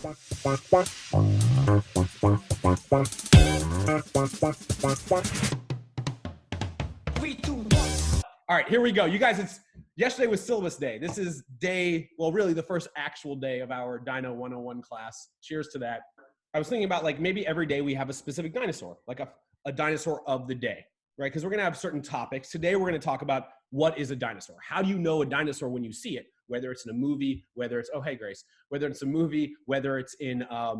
All right, here we go. You guys, yesterday was syllabus day. This is day, well, really the first actual day of our Dino 101 class. Cheers to that. I was thinking about like maybe every day we have a specific dinosaur, like a dinosaur of the day, right? Because we're gonna have certain topics. Today we're gonna talk about what is a dinosaur. How do you know a dinosaur when you see it? Whether it's in a movie, whether it's, oh, hey, Grace, whether it's a movie, whether it's in a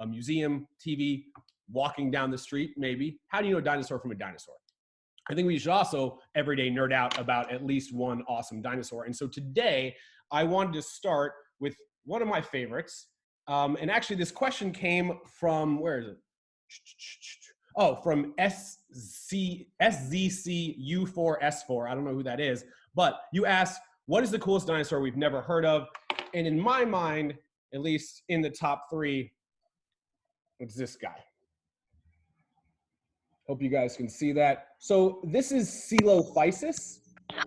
museum, TV, walking down the street, maybe. How do you know a dinosaur from a dinosaur? I think we should also every day nerd out about at least one awesome dinosaur. And so today I wanted to start with one of my favorites. And actually this question came from, where is it? Oh, from SZCU4S4. I don't know who that is, but you asked, what is the coolest dinosaur we've never heard of? And in my mind, at least in the top three, it's this guy. Hope you guys can see that. So this is Coelophysis.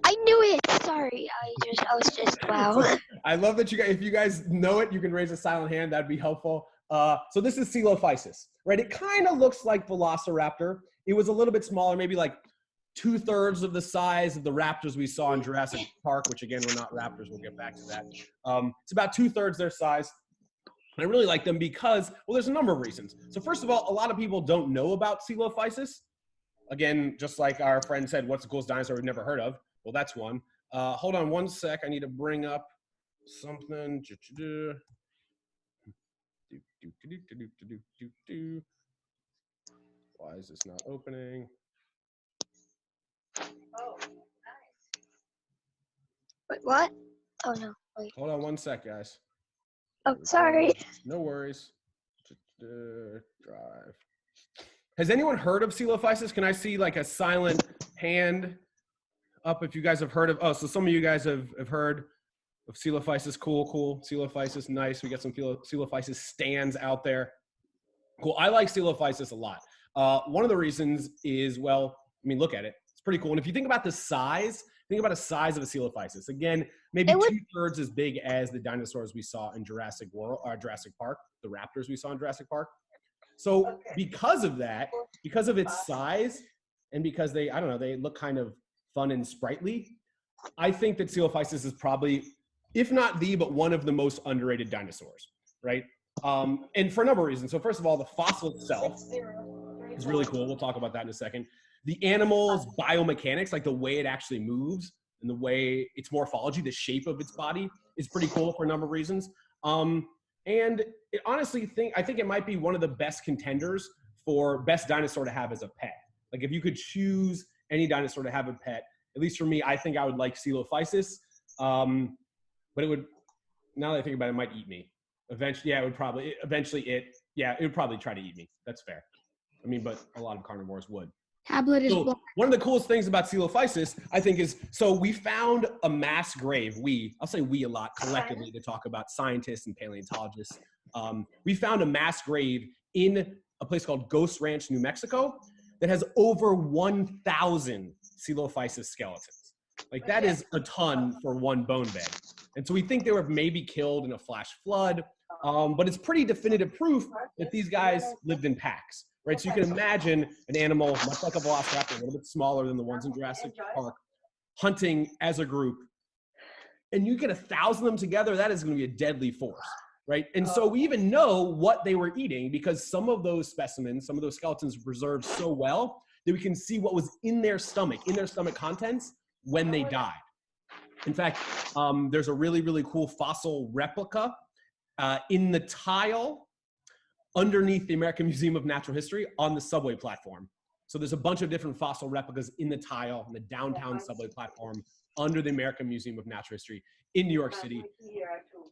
I knew it. Sorry, I was just wow. So I love that you guys. If you guys know it, you can raise a silent hand. That'd be helpful. So this is Coelophysis, right? It kind of looks like Velociraptor. It was a little bit smaller, maybe like 2/3 of the size of the raptors we saw in Jurassic Park, which again were not raptors. We'll get back to that. It's about 2/3 their size. I really like them because, well, there's a number of reasons. So first of all, a lot of people don't know about Coelophysis. Again, just like our friend said, what's the coolest dinosaur we've never heard of? Well, that's one. Hold on one sec. I need to bring up something. Why is this not opening? Oh, nice. Wait, what? Oh, no. Wait. Hold on one sec, guys. Oh, sorry. No worries. Drive. Has anyone heard of Coelophysis? Can I see like a silent hand up if you guys have heard of, oh, so some of you guys have heard of Coelophysis. Cool. Coelophysis, nice. We got some Coelophysis stands out there. Cool, I like Coelophysis a lot. One of the reasons is, well, I mean, look at it. It's pretty cool. And if you think about the size, think about the size of a Coelophysis. Again, maybe 2/3 as big as the dinosaurs we saw in Jurassic Park, the raptors we saw in Jurassic Park. So because of that, because of its size, and because they, I don't know, they look kind of fun and sprightly, I think that Coelophysis is probably, if not the, but one of the most underrated dinosaurs, right? And for a number of reasons. So first of all, the fossil itself is really cool. We'll talk about that in a second. The animal's biomechanics, like the way it actually moves and the way its morphology, the shape of its body is pretty cool for a number of reasons. And it honestly I think it might be one of the best contenders for best dinosaur to have as a pet. Like if you could choose any dinosaur to have a pet, at least for me, I think I would like Coelophysis. But it would, now that I think about it, it might eat me. Eventually, yeah, it would probably try to eat me. That's fair. I mean, but a lot of carnivores would. Tablet is so one of the coolest things about Coelophysis, I think, is, so we found a mass grave. I'll say we a lot collectively to talk about scientists and paleontologists. We found a mass grave in a place called Ghost Ranch, New Mexico, that has over 1,000 Coelophysis skeletons. Like that is a ton for one bone bed. And so we think they were maybe killed in a flash flood, but it's pretty definitive proof that these guys lived in packs. Right, so you can imagine an animal, much like a velociraptor, a little bit smaller than the ones in Jurassic Park, hunting as a group. And you get 1,000 of them together, that is going to be a deadly force, right? And so we even know what they were eating because some of those specimens, some of those skeletons were preserved so well that we can see what was in their stomach contents when they died. In fact, there's a really, really cool fossil replica in the tile underneath the American Museum of Natural History on the subway platform. So there's a bunch of different fossil replicas in the tile, in the downtown subway platform under the American Museum of Natural History in New York City.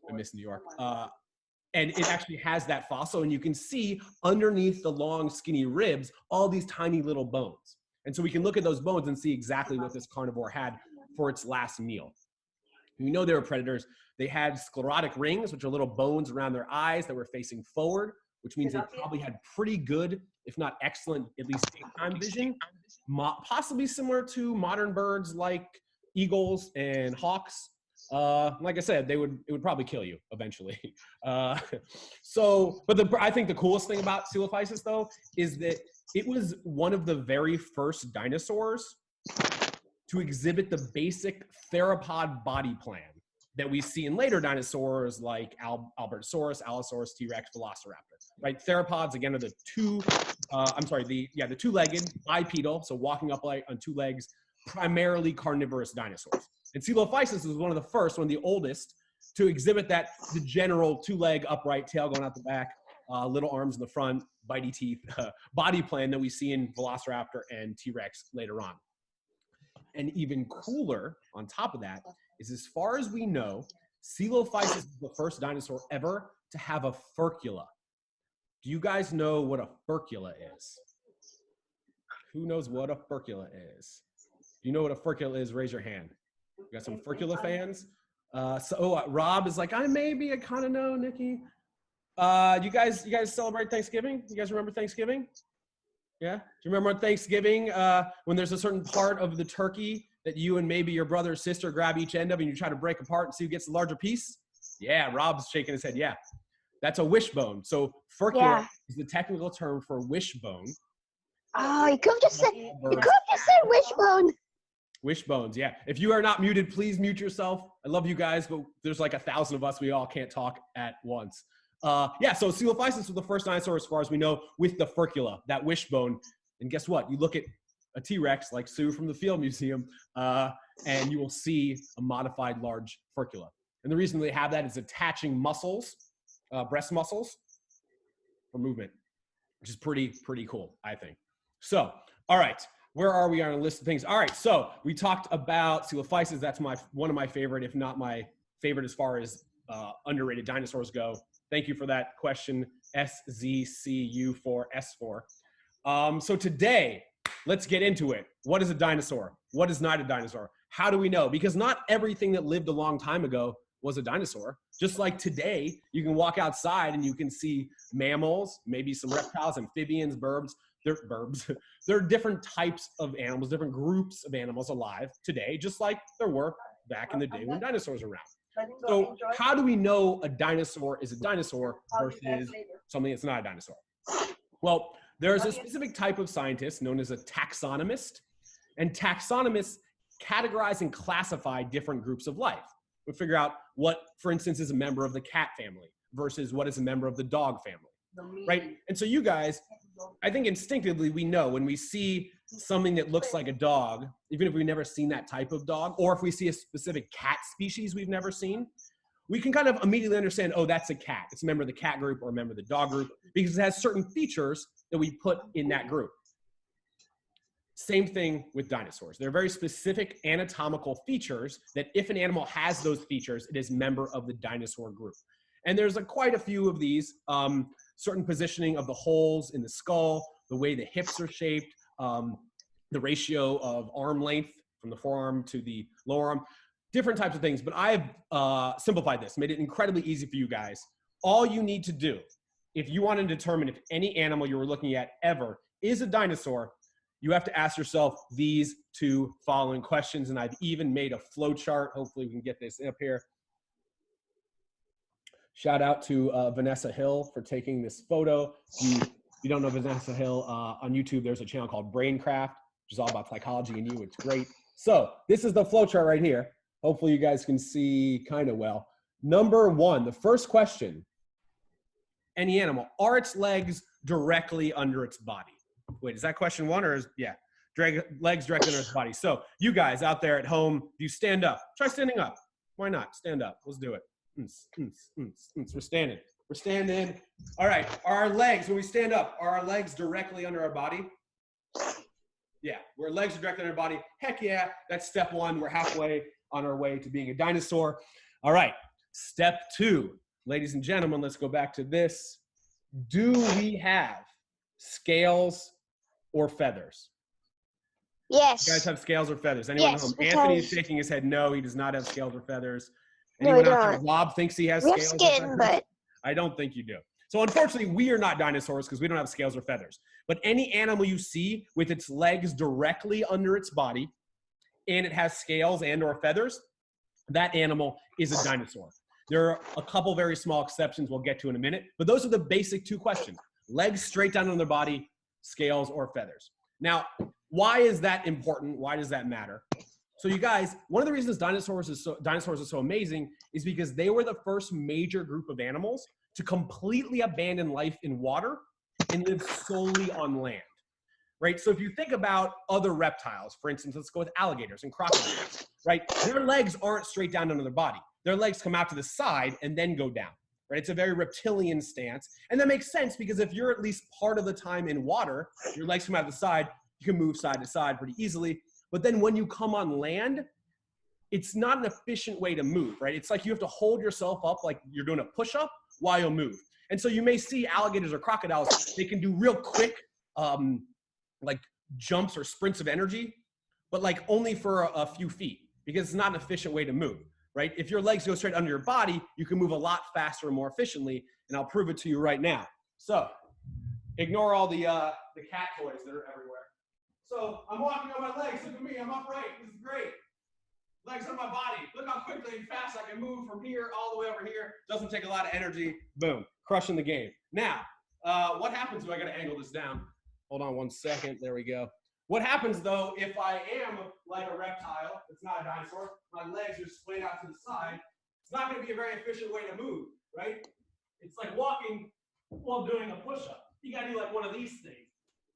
I miss New York. And it actually has that fossil, and you can see underneath the long, skinny ribs, all these tiny little bones. And so we can look at those bones and see exactly what this carnivore had for its last meal. We know they were predators. They had sclerotic rings, which are little bones around their eyes that were facing forward, which means they probably had pretty good, if not excellent, at least daytime vision, possibly similar to modern birds like eagles and hawks. Like I said, it would probably kill you eventually. I think the coolest thing about Coelophysis though is that it was one of the very first dinosaurs to exhibit the basic theropod body plan that we see in later dinosaurs like Albertosaurus, Allosaurus, T-Rex, Velociraptor. Right? Theropods again are the two-legged bipedal, so walking upright on two legs, primarily carnivorous dinosaurs. And Coelophysis was one of the first, one of the oldest, to exhibit the general two-leg upright, tail going out the back, little arms in the front, bitey teeth, body plan that we see in Velociraptor and T-Rex later on. And even cooler, on top of that, is as far as we know, Coelophysis is the first dinosaur ever to have a furcula. Do you guys know what a furcula is? Who knows what a furcula is? Do you know what a furcula is? Raise your hand. We got some furcula fans. Rob is like, I kind of know, Nikki. You guys celebrate Thanksgiving? You guys remember Thanksgiving? Yeah? Do you remember on Thanksgiving when there's a certain part of the turkey that you and maybe your brother or sister grab each end of and you try to break apart and see who gets the larger piece? Yeah, Rob's shaking his head. Yeah, that's a wishbone. So furcula is the technical term for wishbone. Oh, you could have just said wishbone. Wishbones, yeah. If you are not muted, please mute yourself. I love you guys, but there's like 1,000 of us. We all can't talk at once. So Coelophysis was the first dinosaur, as far as we know, with the furcula, that wishbone. And guess what? You look at a T-Rex, like Sue from the Field Museum, and you will see a modified large furcula. And the reason they have that is attaching muscles, breast muscles, for movement, which is pretty cool, I think. So, all right. Where are we on a list of things? All right, so we talked about Coelophysis. That's one of my favorite, if not my favorite, as far as underrated dinosaurs go. Thank you for that question, SZCU4S4. So today, let's get into it. What is a dinosaur? What is not a dinosaur? How do we know? Because not everything that lived a long time ago was a dinosaur. Just like today, you can walk outside and you can see mammals, maybe some reptiles, amphibians, birds. There are different types of animals, different groups of animals alive today, just like there were back in the day when dinosaurs were around. So how do we know a dinosaur is a dinosaur versus something that's not a dinosaur? Well, there's a specific type of scientist known as a taxonomist, and taxonomists categorize and classify different groups of life. We figure out what, for instance, is a member of the cat family versus what is a member of the dog family. Right? And so you guys, I think instinctively we know when we see something that looks like a dog, even if we've never seen that type of dog, or if we see a specific cat species we've never seen, we can kind of immediately understand, oh, that's a cat. It's a member of the cat group or a member of the dog group, because it has certain features that we put in that group. Same thing with dinosaurs. There are very specific anatomical features that if an animal has those features, it is a member of the dinosaur group. And there's quite a few of these. Certain positioning of the holes in the skull, the way the hips are shaped, the ratio of arm length from the forearm to the lower arm, different types of things. But I've simplified this, made it incredibly easy for you guys. All you need to do, if you want to determine if any animal you were looking at ever is a dinosaur, you have to ask yourself these two following questions. And I've even made a flow chart. Hopefully we can get this up here. Shout out to Vanessa Hill for taking this photo. If you don't know Vanessa Hill, on YouTube, there's a channel called Braincraft, which is all about psychology and you. It's great. So this is the flow chart right here. Hopefully you guys can see kind of well. Number one, the first question, any animal, are its legs directly under its body? Wait, is that question one or legs directly under its body? So you guys out there at home, do you stand up? Try standing up. Why not? Stand up. Let's do it. We're standing. We're standing. All right. Are our legs, when we stand up, are our legs directly under our body? Yeah. Our legs are directly under our body. Heck yeah. That's step one. We're halfway on our way to being a dinosaur. All right. Step two. Ladies and gentlemen, let's go back to this. Do we have scales or feathers? Yes. You guys have scales or feathers? Anyone at home? Anthony is shaking his head. No, he does not have scales or feathers. Anyone out there? Rob thinks he has scales. Skin, but I don't think you do. So unfortunately, we are not dinosaurs because we don't have scales or feathers. But any animal you see with its legs directly under its body and it has scales and or feathers, that animal is a dinosaur. There are a couple very small exceptions we'll get to in a minute, but those are the basic two questions. Legs straight down on their body, scales or feathers. Now, why is that important? Why does that matter? So you guys, one of the reasons dinosaurs are so amazing is because they were the first major group of animals to completely abandon life in water and live solely on land, right? So if you think about other reptiles, for instance, let's go with alligators and crocodiles, right? Their legs aren't straight down under their body. Their legs come out to the side and then go down, right? It's a very reptilian stance. And that makes sense because if you're at least part of the time in water, your legs come out to the side, you can move side to side pretty easily. But then when you come on land, it's not an efficient way to move, right? It's like you have to hold yourself up like you're doing a push-up while you move. And so you may see alligators or crocodiles, they can do real quick like jumps or sprints of energy, but like only for a few feet because it's not an efficient way to move, right? If your legs go straight under your body, you can move a lot faster and more efficiently, and I'll prove it to you right now. So ignore all the cat toys that are everywhere. So I'm walking on my legs. Look at me. I'm upright. This is great. Legs on my body. Look how quickly and fast I can move from here all the way over here. Doesn't take a lot of energy. Boom. Crushing the game. Now, what happens if I got to angle this down? Hold on one second. There we go. What happens, though, if I am like a reptile, it's not a dinosaur, my legs are splayed out to the side, it's not going to be a very efficient way to move, right? It's like walking while doing a push-up. You got to do like one of these things.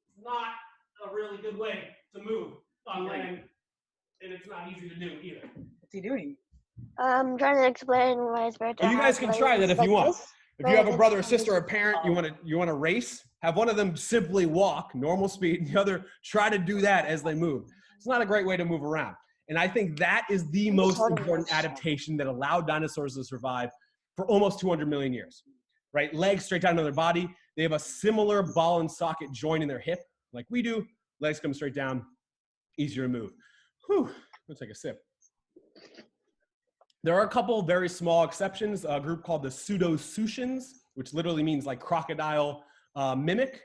It's not a really good way to move on land, and it's not easy to do either. What's he doing? I'm trying to explain why it's better to Oh, you guys can try that if you want. If you have a brother, a sister, or a parent, you want to race, have one of them simply walk normal speed, and the other try to do that as they move. It's not a great way to move around. And I think that is the most important adaptation that allowed dinosaurs to survive for almost 200 million years, right? Legs straight down to their body. They have a similar ball and socket joint in their hip like we do. Legs come straight down, easier to move. Whew, let's take a sip. There are a couple very small exceptions, a group called the pseudosuchians, which literally means like crocodile mimic.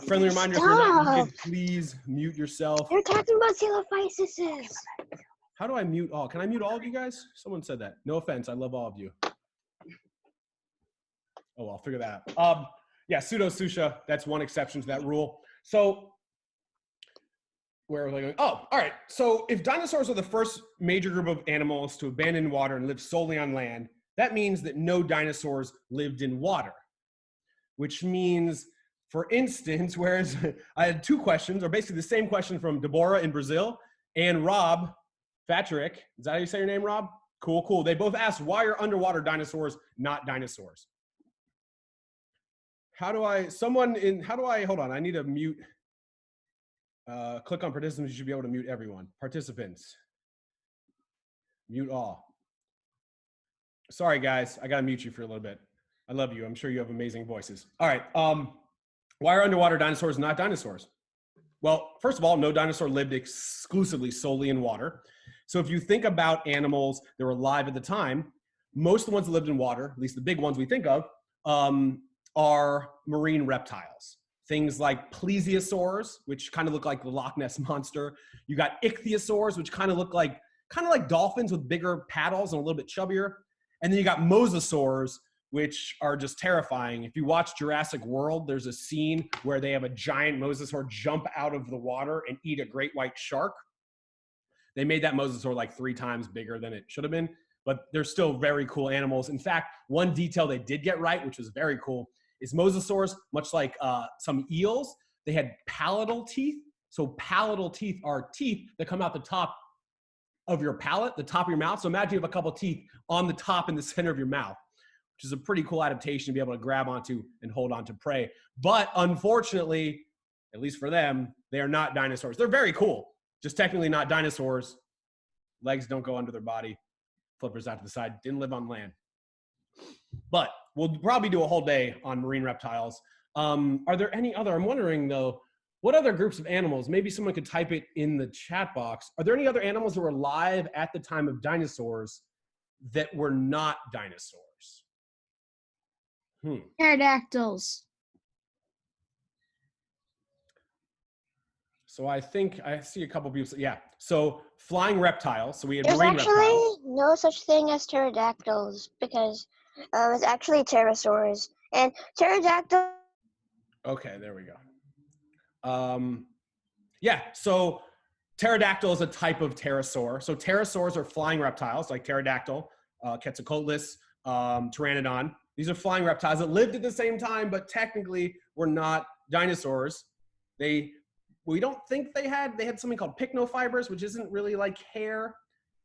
Friendly reminder, if you're not muted, please mute yourself. You're talking about Coelophysis. How do I mute all? Can I mute all of you guys? Someone said that. No offense, I love all of you. Oh, I'll figure that out. Yeah, pseudosuchia, that's one exception to that rule. So where was I going? Oh, all right. So if dinosaurs are the first major group of animals to abandon water and live solely on land, that means that no dinosaurs lived in water, which means, for instance, whereas I had two questions, or basically the same question from Deborah in Brazil and Rob Fatrick. Is that how you say your name, Rob? Cool, cool. They both asked, why are underwater dinosaurs not dinosaurs? Hold on, I need to mute. Click on participants, you should be able to mute everyone. Participants, mute all. Sorry guys, I gotta mute you for a little bit. I love you, I'm sure you have amazing voices. All right, why are underwater dinosaurs not dinosaurs? Well, first of all, no dinosaur lived exclusively solely in water. So if you think about animals that were alive at the time, most of the ones that lived in water, at least the big ones we think of, are marine reptiles. Things like plesiosaurs, which kind of look like the Loch Ness monster. You got ichthyosaurs, which kind of look like dolphins with bigger paddles and a little bit chubbier. And then you got mosasaurs, which are just terrifying. If you watch Jurassic World, there's a scene where they have a giant mosasaur jump out of the water and eat a great white shark. They made that mosasaur like 3 times bigger than it should have been, but they're still very cool animals. In fact, one detail they did get right, which was very cool, is mosasaurs, much like some eels, they had palatal teeth. So palatal teeth are teeth that come out the top of your palate, the top of your mouth. So imagine you have a couple teeth on the top in the center of your mouth, which is a pretty cool adaptation to be able to grab onto and hold on to prey. But unfortunately, at least for them, they are not dinosaurs. They're very cool, just technically not dinosaurs. Legs don't go under their body, flippers out to the side, didn't live on land. But we'll probably do a whole day on marine reptiles. Are there any other, I'm wondering though, what other groups of animals, maybe someone could type it in the chat box. Are there any other animals that were alive at the time of dinosaurs that were not dinosaurs? Pterodactyls. So I think I see a couple people. Yeah. So flying reptiles. So we had There's marine actually reptiles. no such thing as pterodactyls because it's actually pterosaurs. And pterodactyl. Okay, there we go. Yeah, so pterodactyl is a type of pterosaur. So pterosaurs are flying reptiles like pterodactyl, Quetzalcoatlus, pteranodon. These are flying reptiles that lived at the same time, but technically were not dinosaurs. We don't think they had something called pycnofibers, which isn't really like hair.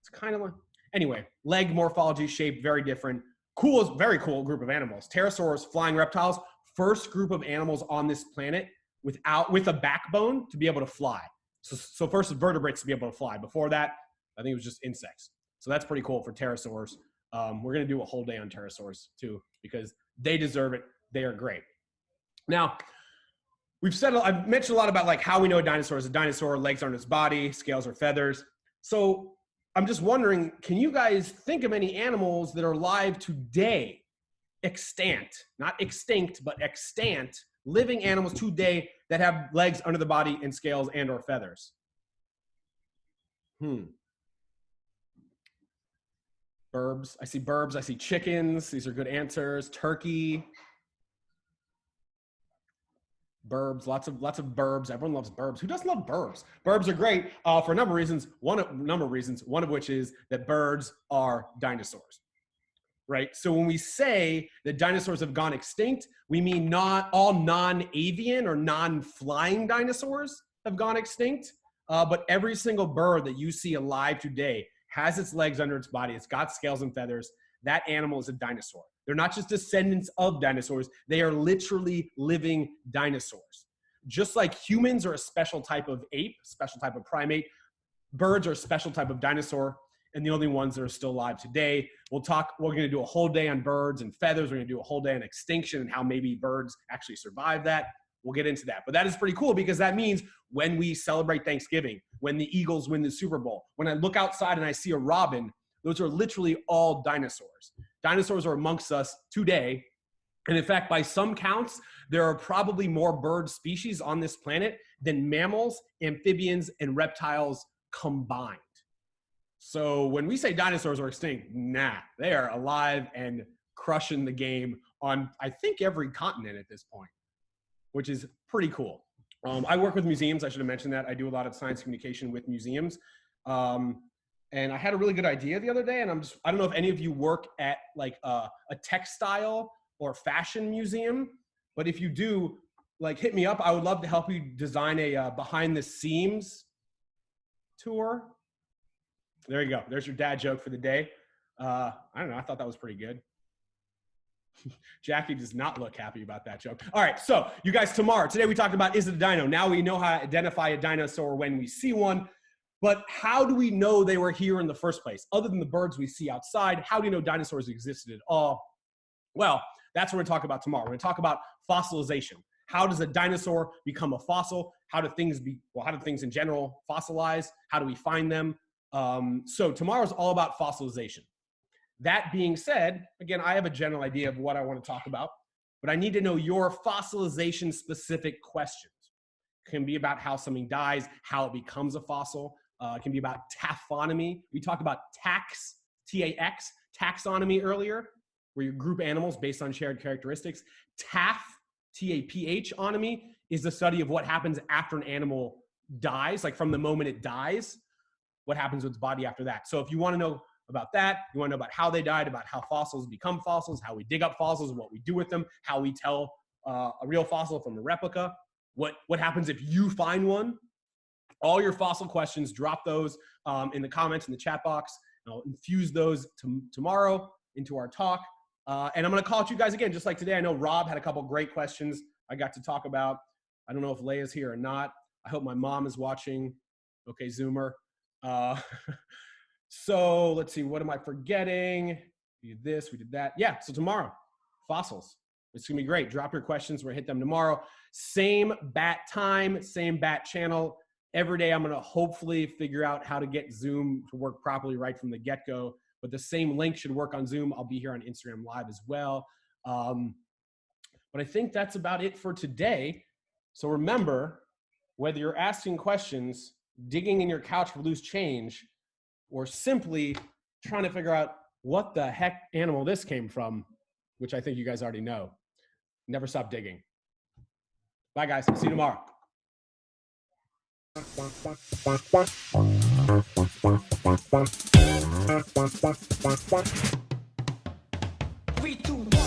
It's kind of like, anyway, leg morphology, shape, very different. Cool, very cool group of animals. Pterosaurs, flying reptiles, first group of animals on this planet with a backbone to be able to fly. So first vertebrates to be able to fly. Before that, I think it was just insects. So that's pretty cool for pterosaurs. We're going to do a whole day on pterosaurs too, because they deserve it. They are great. Now, I've mentioned a lot about like how we know a dinosaur is a dinosaur, legs are on its body, scales or feathers. So I'm just wondering, can you guys think of any animals that are alive today, extant, not extinct, but extant, living animals today that have legs under the body and scales and or feathers? Burbs. I see burbs. I see chickens. These are good answers. Turkey. Burbs. Lots of burbs. Everyone loves burbs. Who doesn't love burbs? Burbs are great for a number of reasons. One of which is that birds are dinosaurs. Right? So when we say that dinosaurs have gone extinct, we mean not all non-avian or non-flying dinosaurs have gone extinct, but every single bird that you see alive today has its legs under its body. It's got scales and feathers. That animal is a dinosaur. They're not just descendants of dinosaurs. They are literally living dinosaurs. Just like humans are a special type of ape, special type of primate, birds are a special type of dinosaur, and the only ones that are still alive today. We're going to do a whole day on birds and feathers. We're going to do a whole day on extinction and how maybe birds actually survive that. We'll get into that. But that is pretty cool because that means when we celebrate Thanksgiving, when the Eagles win the Super Bowl, when I look outside and I see a robin, those are literally all dinosaurs. Dinosaurs are amongst us today. And in fact, by some counts, there are probably more bird species on this planet than mammals, amphibians, and reptiles combined. So when we say dinosaurs are extinct, nah, they are alive and crushing the game on, I think, every continent at this point, which is pretty cool. I work with museums. I should have mentioned that. I do a lot of science communication with museums. And I had a really good idea the other day, and I don't know if any of you work at like a textile or fashion museum, but if you do, like hit me up. I would love to help you design a behind the seams tour. There you go. There's your dad joke for the day. I don't know. I thought that was pretty good. Jackie does not look happy about that joke. All right, so you guys, today we talked about is it a dino? Now we know how to identify a dinosaur when we see one, but how do we know they were here in the first place? Other than the birds we see outside, how do you know dinosaurs existed at all? Well, that's what we're going to talk about tomorrow. We're going to talk about fossilization. How does a dinosaur become a fossil? How do things in general fossilize? How do we find them? So tomorrow's all about fossilization. That being said, again, I have a general idea of what I want to talk about, but I need to know your fossilization specific questions. It can be about how something dies, how it becomes a fossil. It can be about taphonomy. We talked about T-A-X, taxonomy earlier, where you group animals based on shared characteristics. T-A-P-H-onomy is the study of what happens after an animal dies, like from the moment it dies, what happens with its body after that. So if you want to know about that, you want to know about how they died, about how fossils become fossils, how we dig up fossils, what we do with them, how we tell a real fossil from a replica, what happens if you find one. All your fossil questions, drop those in the comments in the chat box, and I'll infuse those tomorrow into our talk. And I'm going to call to you guys again, just like today. I know Rob had a couple great questions I got to talk about. I don't know if Leia's here or not. I hope my mom is watching. Okay, Zoomer. So let's see, what am I forgetting? We did this, we did that. Yeah, so tomorrow, fossils. It's gonna be great. Drop your questions, we're gonna hit them tomorrow. Same bat time, same bat channel. Every day I'm gonna hopefully figure out how to get Zoom to work properly right from the get-go, but the same link should work on Zoom. I'll be here on Instagram Live as well. But I think that's about it for today. So remember, whether you're asking questions, digging in your couch for loose change, or simply trying to figure out what the heck animal this came from, which I think you guys already know. Never stop digging. Bye, guys. See you tomorrow. 3, 2, 1.